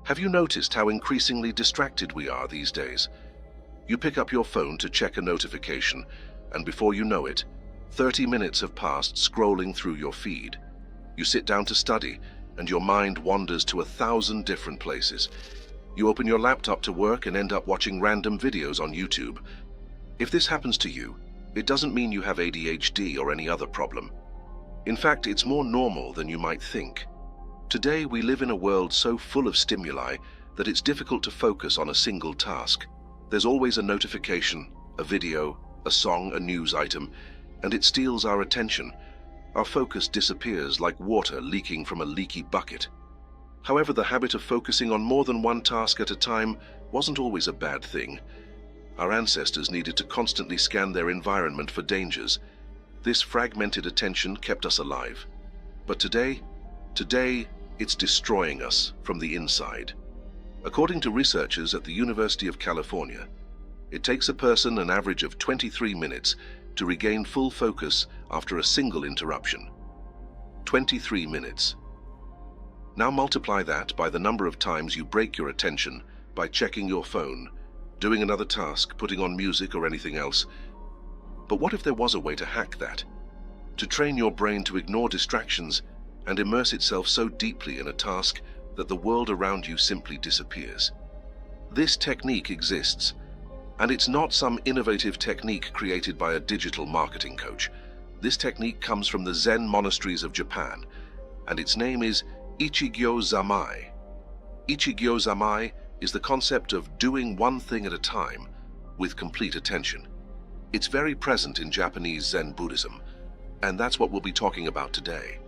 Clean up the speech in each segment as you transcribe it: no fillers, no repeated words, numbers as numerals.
Have you noticed how increasingly distracted we are these days? You pick up your phone to check a notification, and before you know it, 30 minutes have passed scrolling through your feed. You sit down to study, and your mind wanders to 1,000 different places. You open your laptop to work and end up watching random videos on YouTube. If this happens to you, it doesn't mean you have ADHD or any other problem. In fact, it's more normal than you might think. Today, we live in a world so full of stimuli that it's difficult to focus on a single task. There's always a notification, a video, a song, a news item, and it steals our attention. Our focus disappears like water leaking from a leaky bucket. However, the habit of focusing on more than one task at a time wasn't always a bad thing. Our ancestors needed to constantly scan their environment for dangers. This fragmented attention kept us alive. But today, it's destroying us from the inside. According to researchers at the University of California, it takes a person an average of 23 minutes to regain full focus after a single interruption. 23 minutes. Now multiply that by the number of times you break your attention by checking your phone, doing another task, putting on music or anything else. But what if there was a way to hack that? To train your brain to ignore distractions and immerse itself so deeply in a task that the world around you simply disappears. This technique exists, and it's not some innovative technique created by a digital marketing coach. This technique comes from the Zen monasteries of Japan, and its name is Ichigyo Zammai. Ichigyo Zammai is the concept of doing one thing at a time with complete attention. It's very present in Japanese Zen Buddhism, and that's what we'll be talking about today.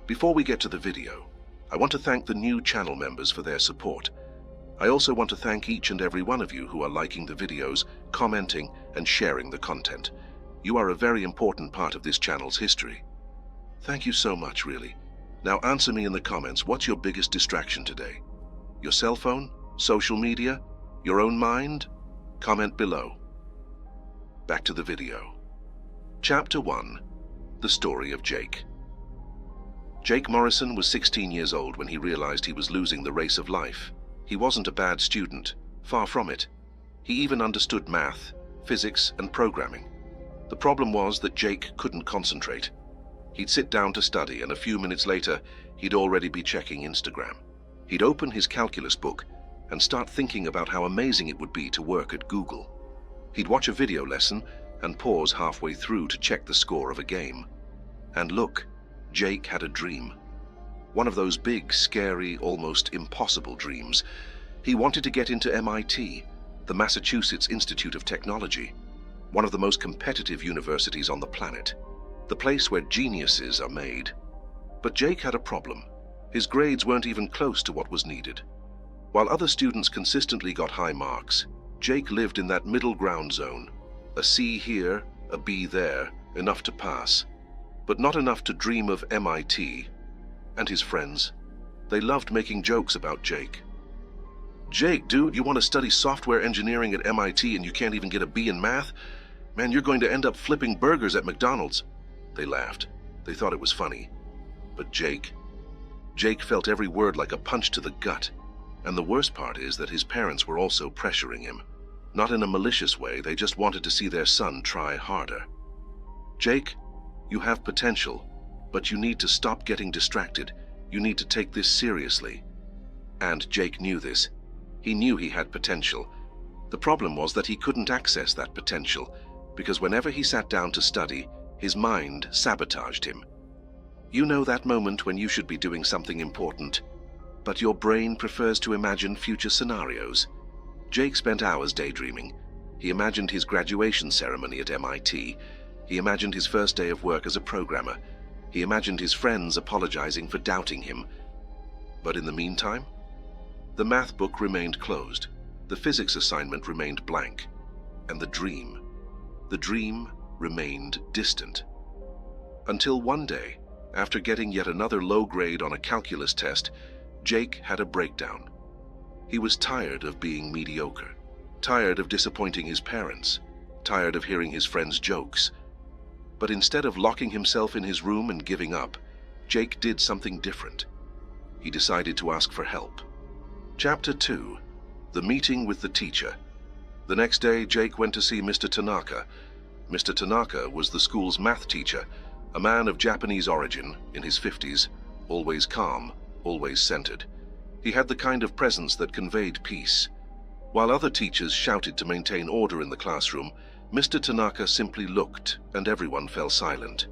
Before we get to the video, I want to thank the new channel members for their support. I also want to thank each and every one of you who are liking the videos, commenting, and sharing the content. You are a very important part of this channel's history. Thank you so much, really. Now answer me in the comments, what's your biggest distraction today? Your cell phone? Social media? Your own mind? Comment below. Back to the video. Chapter 1. The Story of Jake. Jake Morrison was 16 years old when he realized he was losing the race of life. He wasn't a bad student, far from it. He even understood math, physics, and programming. The problem was that Jake couldn't concentrate. He'd sit down to study, and a few minutes later, he'd already be checking Instagram. He'd open his calculus book and start thinking about how amazing it would be to work at Google. He'd watch a video lesson and pause halfway through to check the score of a game. And look, Jake had a dream. One of those big, scary, almost impossible dreams. He wanted to get into MIT, the Massachusetts Institute of Technology, one of the most competitive universities on the planet, the place where geniuses are made. But Jake had a problem. His grades weren't even close to what was needed. While other students consistently got high marks, Jake lived in that middle ground zone. A C here, a B there, enough to pass, but not enough to dream of MIT. And his friends, they loved making jokes about Jake. Jake, dude, you want to study software engineering at MIT and you can't even get a B in math? Man, you're going to end up flipping burgers at McDonald's. They laughed. They thought it was funny. But Jake felt every word like a punch to the gut. And the worst part is that his parents were also pressuring him. Not in a malicious way, they just wanted to see their son try harder. Jake, you have potential, but you need to stop getting distracted. You need to take this seriously. And Jake knew this. He knew he had potential. The problem was that he couldn't access that potential, because whenever he sat down to study, his mind sabotaged him. You know that moment when you should be doing something important, but your brain prefers to imagine future scenarios. Jake spent hours daydreaming. He imagined his graduation ceremony at MIT. He imagined his first day of work as a programmer. He imagined his friends apologizing for doubting him. But in the meantime, the math book remained closed. The physics assignment remained blank. And the dream remained distant. Until one day, after getting yet another low grade on a calculus test, Jake had a breakdown. He was tired of being mediocre, tired of disappointing his parents, tired of hearing his friends' jokes. But instead of locking himself in his room and giving up, Jake did something different. He decided to ask for help. Chapter 2. The Meeting with the Teacher. The next day, Jake went to see Mr. Tanaka. Mr. Tanaka was the school's math teacher, a man of Japanese origin, in his 50s, always calm, always centered. He had the kind of presence that conveyed peace. While other teachers shouted to maintain order in the classroom, Mr. Tanaka simply looked, and everyone fell silent.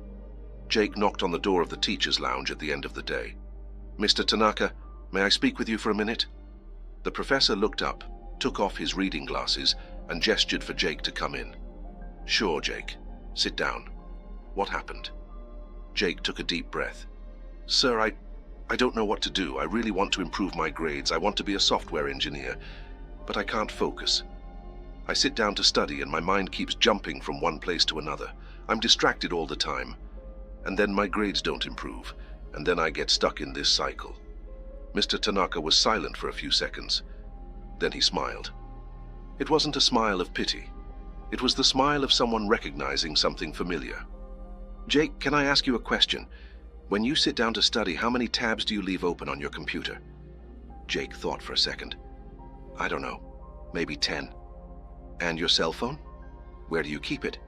Jake knocked on the door of the teacher's lounge at the end of the day. "Mr. Tanaka, may I speak with you for a minute?" The professor looked up, took off his reading glasses, and gestured for Jake to come in. "Sure, Jake. Sit down. What happened?" Jake took a deep breath. "Sir, I don't know what to do. I really want to improve my grades. I want to be a software engineer, but I can't focus. I sit down to study and my mind keeps jumping from one place to another. I'm distracted all the time. And then my grades don't improve, and then I get stuck in this cycle." Mr. Tanaka was silent for a few seconds. Then he smiled. It wasn't a smile of pity. It was the smile of someone recognizing something familiar. "Jake, can I ask you a question? When you sit down to study, how many tabs do you leave open on your computer?" Jake thought for a second. "I don't know. Maybe 10. "And your cell phone? Where do you keep it?"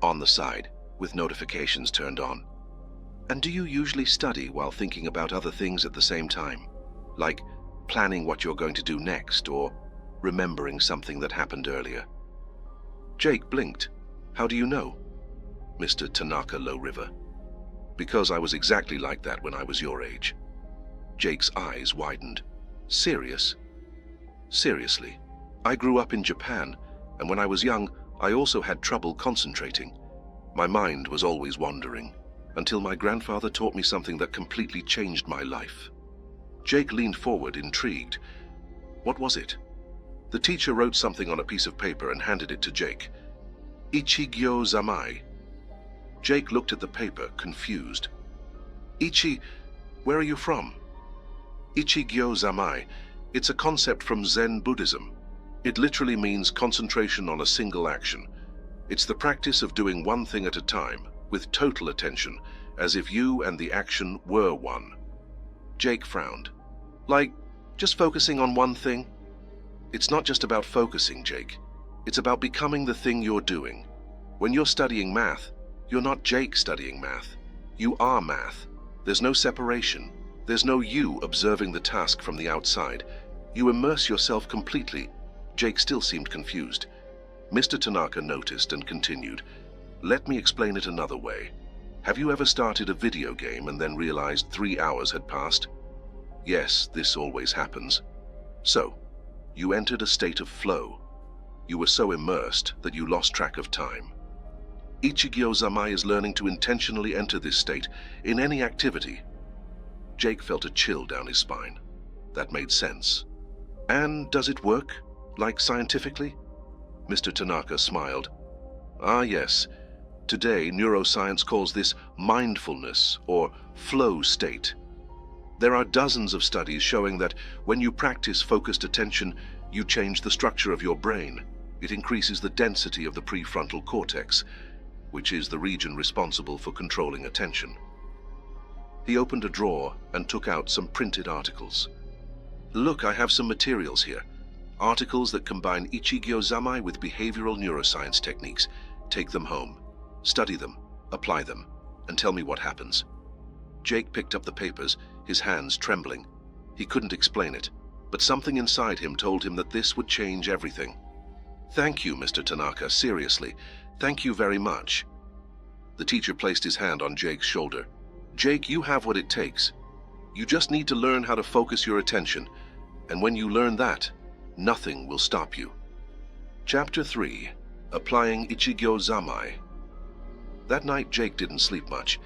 "On the side, with notifications turned on." "And do you usually study while thinking about other things at the same time? Like planning what you're going to do next, or remembering something that happened earlier?" Jake blinked. "How do you know?" Mr. Tanaka Low River. "Because I was exactly like that when I was your age." Jake's eyes widened. "Serious?" "Seriously. I grew up in Japan, and when I was young, I also had trouble concentrating. My mind was always wandering, until my grandfather taught me something that completely changed my life." Jake leaned forward, intrigued. "What was it?" The teacher wrote something on a piece of paper and handed it to Jake. "Ichigyo Zammai." Jake looked at the paper, confused. Where are you from?" "Ichigyo Zammai. It's a concept from Zen Buddhism. It literally means concentration on a single action. It's the practice of doing one thing at a time, with total attention, as if you and the action were one." Jake frowned. "Like, just focusing on one thing?" "It's not just about focusing, Jake. It's about becoming the thing you're doing. When you're studying math, you're not Jake studying math. You are math. There's no separation. There's no you observing the task from the outside. You immerse yourself completely." Jake still seemed confused. Mr. Tanaka noticed and continued. "Let me explain it another way. Have you ever started a video game and then realized 3 hours had passed? Yes, this always happens. So, you entered a state of flow. You were so immersed that you lost track of time. Ichigyo Zammai is learning to intentionally enter this state in any activity." Jake felt a chill down his spine. That made sense. "And does it work, like scientifically?" Mr. Tanaka smiled. "Ah, yes. Today, neuroscience calls this mindfulness, or flow state. There are dozens of studies showing that when you practice focused attention, you change the structure of your brain. It increases the density of the prefrontal cortex, which is the region responsible for controlling attention." He opened a drawer and took out some printed articles. "Look, I have some materials here. Articles that combine Ichigyo Zammai with behavioral neuroscience techniques. Take them home. Study them, apply them, and tell me what happens." Jake picked up the papers, his hands trembling. He couldn't explain it, but something inside him told him that this would change everything. "Thank you, Mr. Tanaka, seriously. Thank you very much." The teacher placed his hand on Jake's shoulder. "Jake, you have what it takes. You just need to learn how to focus your attention, and when you learn that, nothing will stop you." Chapter 3. Applying Ichigyo Zammai. That night, Jake didn't sleep much.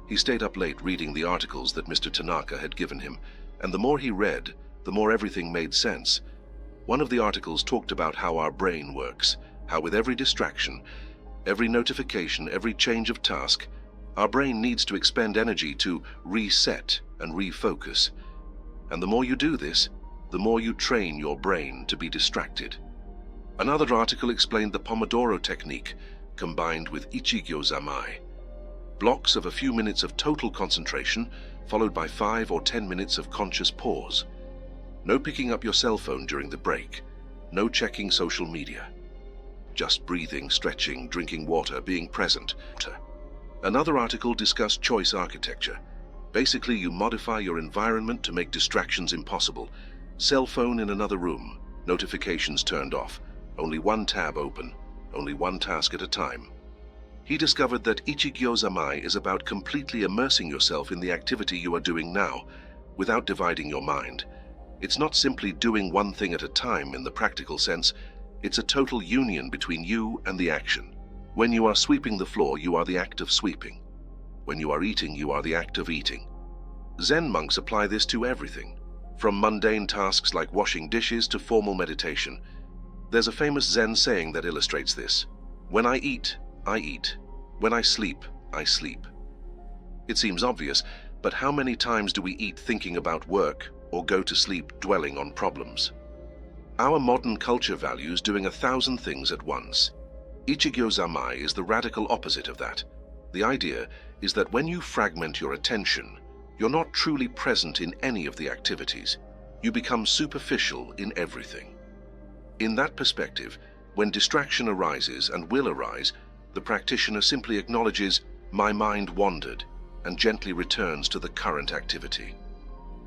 He stayed up late reading the articles that Mr. Tanaka had given him, and the more he read, the more everything made sense. One of the articles talked about how our brain works, how with every distraction, every notification, every change of task, our brain needs to expend energy to reset and refocus. And the more you do this, the more you train your brain to be distracted. Another article explained the Pomodoro technique, combined with Ichigyo Zammai. Blocks of a few minutes of total concentration, followed by 5 or 10 minutes of conscious pause. No picking up your cell phone during the break. No checking social media. Just breathing, stretching, drinking water, being present. Another article discussed choice architecture. Basically, you modify your environment to make distractions impossible. Cell phone in another room, notifications turned off, only one tab open, only one task at a time. He discovered that Ichigyo Zammai is about completely immersing yourself in the activity you are doing now, without dividing your mind. It's not simply doing one thing at a time in the practical sense, it's a total union between you and the action. When you are sweeping the floor, you are the act of sweeping. When you are eating, you are the act of eating. Zen monks apply this to everything, from mundane tasks like washing dishes to formal meditation. There's a famous Zen saying that illustrates this. When I eat, I eat. When I sleep, I sleep. It seems obvious, but how many times do we eat thinking about work or go to sleep dwelling on problems? Our modern culture values doing 1,000 things at once. Ichigyo Zammai is the radical opposite of that. The idea is that when you fragment your attention, you're not truly present in any of the activities. You become superficial in everything. In that perspective, when distraction arises and will arise, the practitioner simply acknowledges, "My mind wandered," and gently returns to the current activity.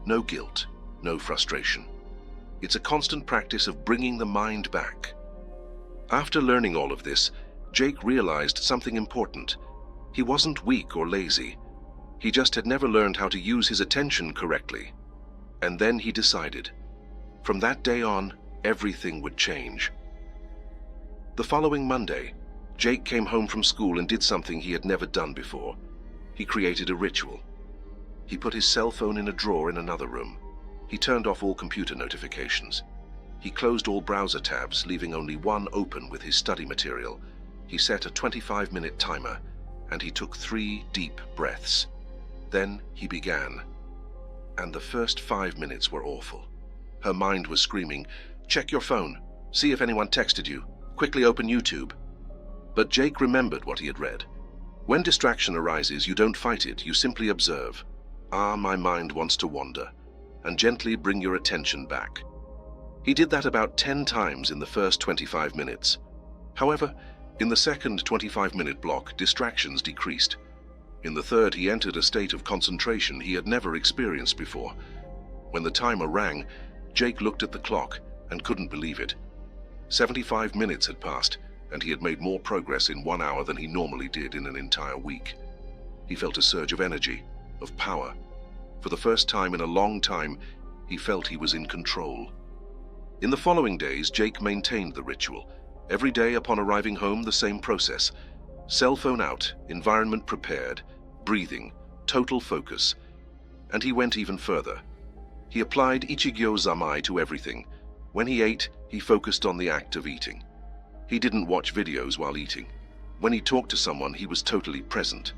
No guilt, no frustration. It's a constant practice of bringing the mind back. After learning all of this, Jake realized something important. He wasn't weak or lazy. He just had never learned how to use his attention correctly. And then he decided. From that day on, everything would change. The following Monday, Jake came home from school and did something he had never done before. He created a ritual. He put his cell phone in a drawer in another room. He turned off all computer notifications. He closed all browser tabs, leaving only one open with his study material. He set a 25-minute timer, and he took 3 deep breaths. Then he began. And the first 5 minutes were awful. Her mind was screaming, "Check your phone. See if anyone texted you. Quickly open YouTube." But Jake remembered what he had read. When distraction arises, you don't fight it, you simply observe. "Ah, my mind wants to wander," and gently bring your attention back. He did that about 10 times in the first 25 minutes. However, in the second 25-minute block, distractions decreased. In the third, he entered a state of concentration he had never experienced before. When the timer rang, Jake looked at the clock and couldn't believe it. 75 minutes had passed, and he had made more progress in 1 hour than he normally did in an entire week. He felt a surge of energy, of power. For the first time in a long time, he felt he was in control. In the following days, Jake maintained the ritual. Every day upon arriving home, the same process. Cell phone out, environment prepared, breathing, total focus. And he went even further. He applied Ichigyo Zammai to everything. When he ate, he focused on the act of eating. He didn't watch videos while eating. When he talked to someone, he was totally present.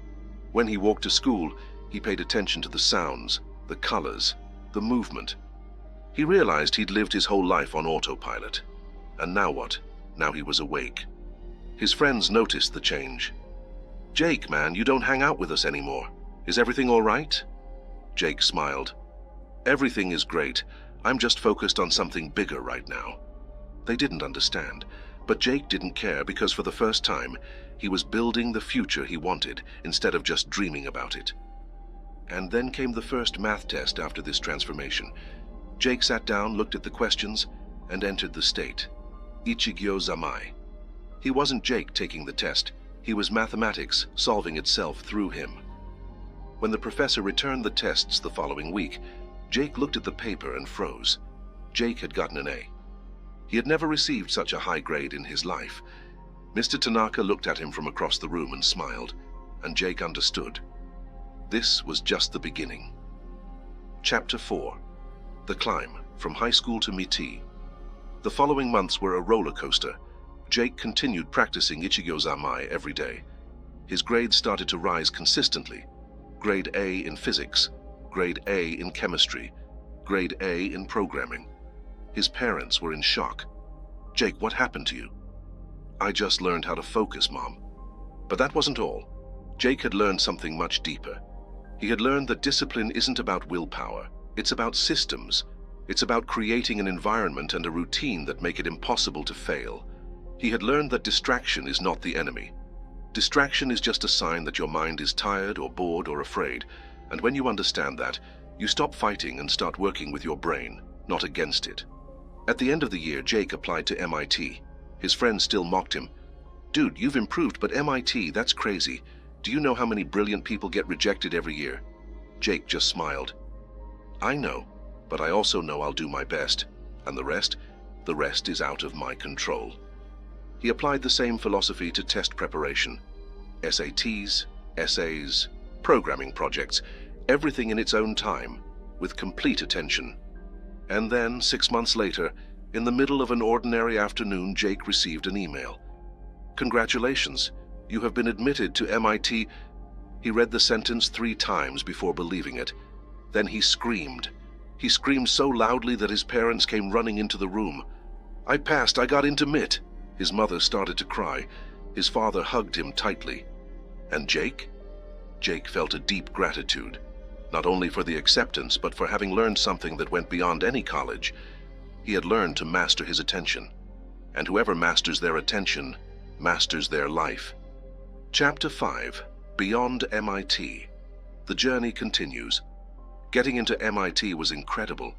When he walked to school, he paid attention to the sounds, the colors, the movement. He realized he'd lived his whole life on autopilot. And now what? Now he was awake. His friends noticed the change. "Jake, man, you don't hang out with us anymore. Is everything all right?" Jake smiled. "Everything is great. I'm just focused on something bigger right now." They didn't understand, but Jake didn't care because for the first time, he was building the future he wanted instead of just dreaming about it. And then came the first math test after this transformation. Jake sat down, looked at the questions, and entered the state. Ichigyo Zammai. He wasn't Jake taking the test. He was mathematics solving itself through him. When the professor returned the tests the following week, Jake looked at the paper and froze. Jake had gotten an A. He had never received such a high grade in his life. Mr. Tanaka looked at him from across the room and smiled, and Jake understood. This was just the beginning. Chapter 4. The Climb, from High School to MIT. The following months were a roller coaster. Jake continued practicing Ichigyo Zammai every day. His grades started to rise consistently. Grade A in physics, Grade A in chemistry, Grade A in programming. His parents were in shock. "Jake, what happened to you?" "I just learned how to focus, Mom." But that wasn't all. Jake had learned something much deeper. He had learned that discipline isn't about willpower. It's about systems. It's about creating an environment and a routine that make it impossible to fail. He had learned that distraction is not the enemy. Distraction is just a sign that your mind is tired or bored or afraid, and when you understand that, you stop fighting and start working with your brain, not against it. At the end of the year, Jake applied to MIT. His friends still mocked him. "Dude, you've improved, but MIT, that's crazy. Do you know how many brilliant people get rejected every year?" Jake just smiled. "I know, but I also know I'll do my best, and the rest is out of my control." He applied the same philosophy to test preparation. SATs, essays, programming projects, everything in its own time, with complete attention. And then, 6 months later, in the middle of an ordinary afternoon, Jake received an email. "Congratulations, you have been admitted to MIT." He read the sentence 3 times before believing it. Then he screamed. He screamed so loudly that his parents came running into the room. "I passed, I got into MIT." His mother started to cry. His father hugged him tightly. And Jake? Jake felt a deep gratitude, not only for the acceptance, but for having learned something that went beyond any college. He had learned to master his attention. And whoever masters their attention, masters their life. Chapter 5. Beyond MIT. The journey continues. Getting into MIT was incredible,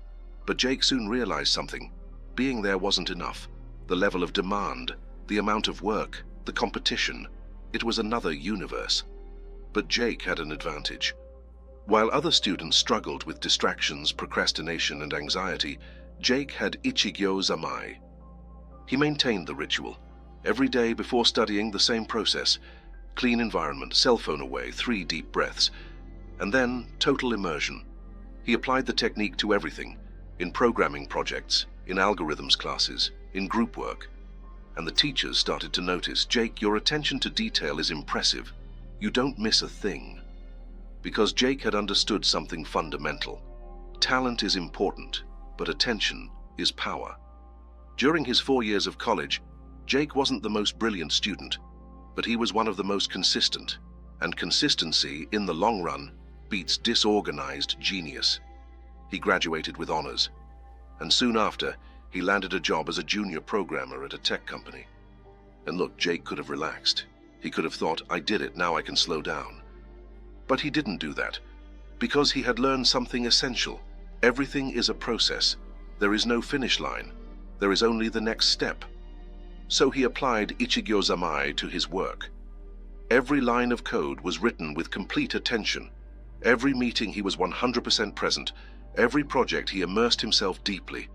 but Jake soon realized something. Being there wasn't enough. The level of demand, the amount of work, the competition. It was another universe. But Jake had an advantage. While other students struggled with distractions, procrastination, and anxiety, Jake had Ichigyo Zammai. He maintained the ritual. Every day before studying, the same process. Clean environment, cell phone away, 3 deep breaths. And then, total immersion. He applied the technique to everything. In programming projects, in algorithms classes, in group work. And the teachers started to notice, "Jake, your attention to detail is impressive. You don't miss a thing." Because Jake had understood something fundamental. Talent is important, but attention is power. During his 4 years of college, Jake wasn't the most brilliant student, but he was one of the most consistent. And consistency, in the long run, beats disorganized genius. He graduated with honors. And soon after, he landed a job as a junior programmer at a tech company. And look, Jake could have relaxed. He could have thought, "I did it, now I can slow down." But he didn't do that, because he had learned something essential. Everything is a process. There is no finish line. There is only the next step. So he applied Ichigyo Zammai to his work. Every line of code was written with complete attention. Every meeting he was 100% present. Every project he immersed himself deeply.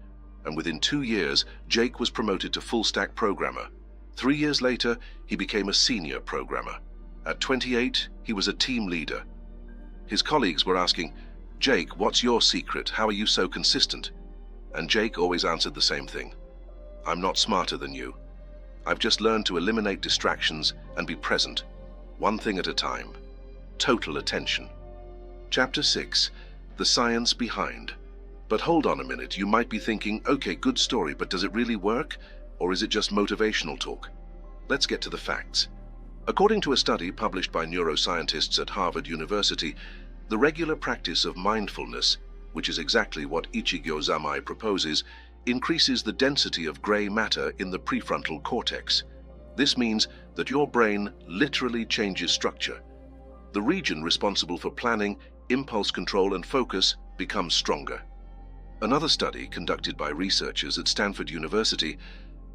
And within 2 years, Jake was promoted to full-stack programmer. 3 years later, he became a senior programmer. At 28, he was a team leader. His colleagues were asking, "Jake, what's your secret? How are you so consistent?" And Jake always answered the same thing. "I'm not smarter than you. I've just learned to eliminate distractions and be present, one thing at a time. Total attention." Chapter 6. The Science Behind. But hold on a minute, you might be thinking, okay, good story, but does it really work? Or is it just motivational talk? Let's get to the facts. According to a study published by neuroscientists at Harvard University, the regular practice of mindfulness, which is exactly what Ichigyo Zammai proposes, increases the density of gray matter in the prefrontal cortex. This means that your brain literally changes structure. The region responsible for planning, impulse control, and focus becomes stronger. Another study conducted by researchers at Stanford University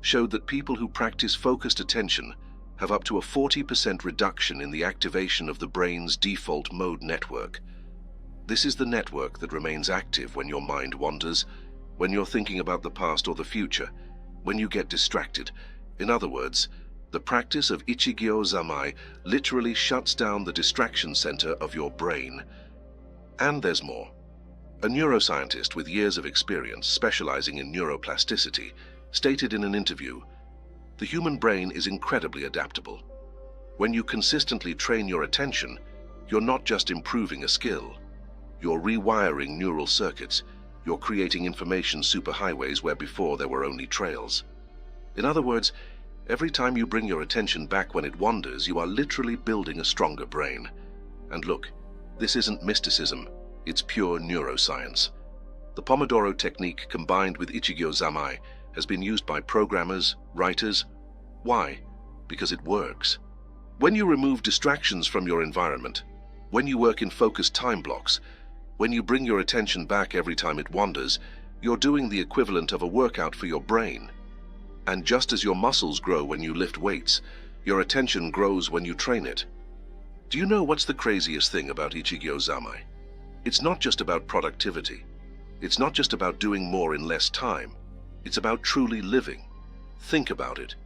showed that people who practice focused attention have up to a 40% reduction in the activation of the brain's default mode network. This is the network that remains active when your mind wanders, when you're thinking about the past or the future, when you get distracted. In other words, the practice of Ichigyo Zammai literally shuts down the distraction center of your brain. And there's more. A neuroscientist with years of experience specializing in neuroplasticity stated in an interview, "The human brain is incredibly adaptable. When you consistently train your attention, you're not just improving a skill. You're rewiring neural circuits. You're creating information superhighways where before there were only trails." In other words, every time you bring your attention back when it wanders, you are literally building a stronger brain. And look, this isn't mysticism, it's pure neuroscience. The Pomodoro technique combined with Ichigyo Zammai has been used by programmers, writers. Why? Because it works. When you remove distractions from your environment, when you work in focused time blocks, when you bring your attention back every time it wanders, you're doing the equivalent of a workout for your brain. And just as your muscles grow when you lift weights, your attention grows when you train it. Do you know what's the craziest thing about Ichigyo Zammai? It's not just about productivity. It's not just about doing more in less time. It's about truly living. Think about it.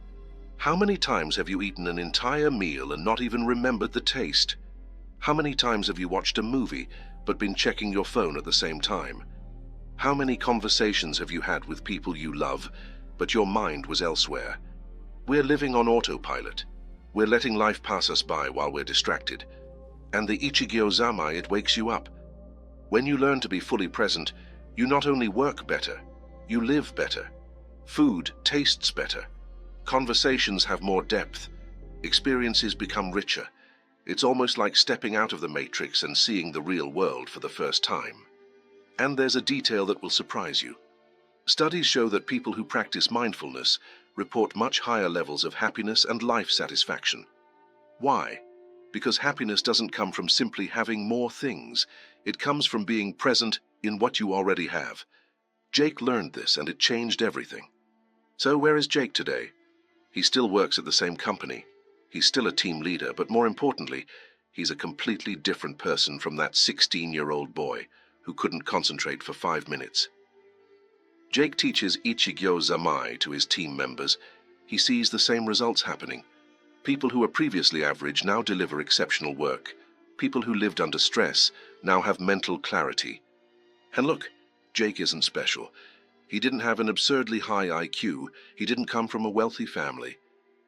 How many times have you eaten an entire meal and not even remembered the taste? How many times have you watched a movie but been checking your phone at the same time? How many conversations have you had with people you love, but your mind was elsewhere? We're living on autopilot. We're letting life pass us by while we're distracted. And the Ichigyo Zammai, it wakes you up. When you learn to be fully present, you not only work better, you live better. Food tastes better. Conversations have more depth. Experiences become richer. It's almost like stepping out of the matrix and seeing the real world for the first time. And there's a detail that will surprise you. Studies show that people who practice mindfulness report much higher levels of happiness and life satisfaction. Why? Because happiness doesn't come from simply having more things. It comes from being present in what you already have. Jake learned this, and it changed everything. So where is Jake today? He still works at the same company. He's still a team leader, but more importantly, he's a completely different person from that 16-year-old boy who couldn't concentrate for 5 minutes. Jake teaches Ichigyo Zammai to his team members. He sees the same results happening. People who were previously average now deliver exceptional work. People who lived under stress now have mental clarity. And look, Jake isn't special. He didn't have an absurdly high IQ. He didn't come from a wealthy family.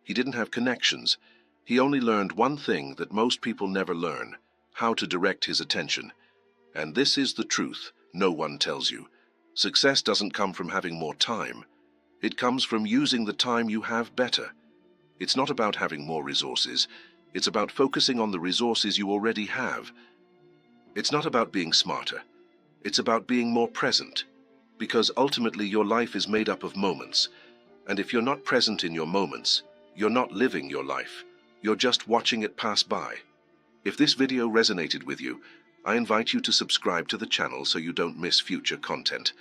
He didn't have connections. He only learned one thing that most people never learn: how to direct his attention. And this is the truth no one tells you. Success doesn't come from having more time. It comes from using the time you have better. It's not about having more resources. It's about focusing on the resources you already have. It's not about being smarter. It's about being more present. Because ultimately your life is made up of moments. And if you're not present in your moments, you're not living your life. You're just watching it pass by. If this video resonated with you, I invite you to subscribe to the channel so you don't miss future content.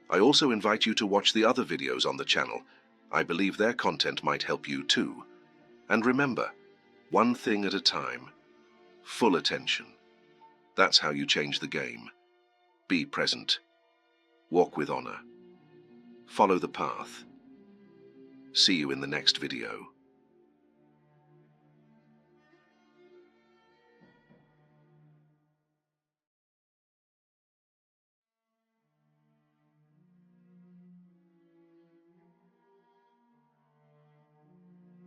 I also invite you to watch the other videos on the channel. I believe their content might help you too. And remember, one thing at a time. Full attention. That's how you change the game. Be present. Walk with honor. Follow the path. See you in the next video.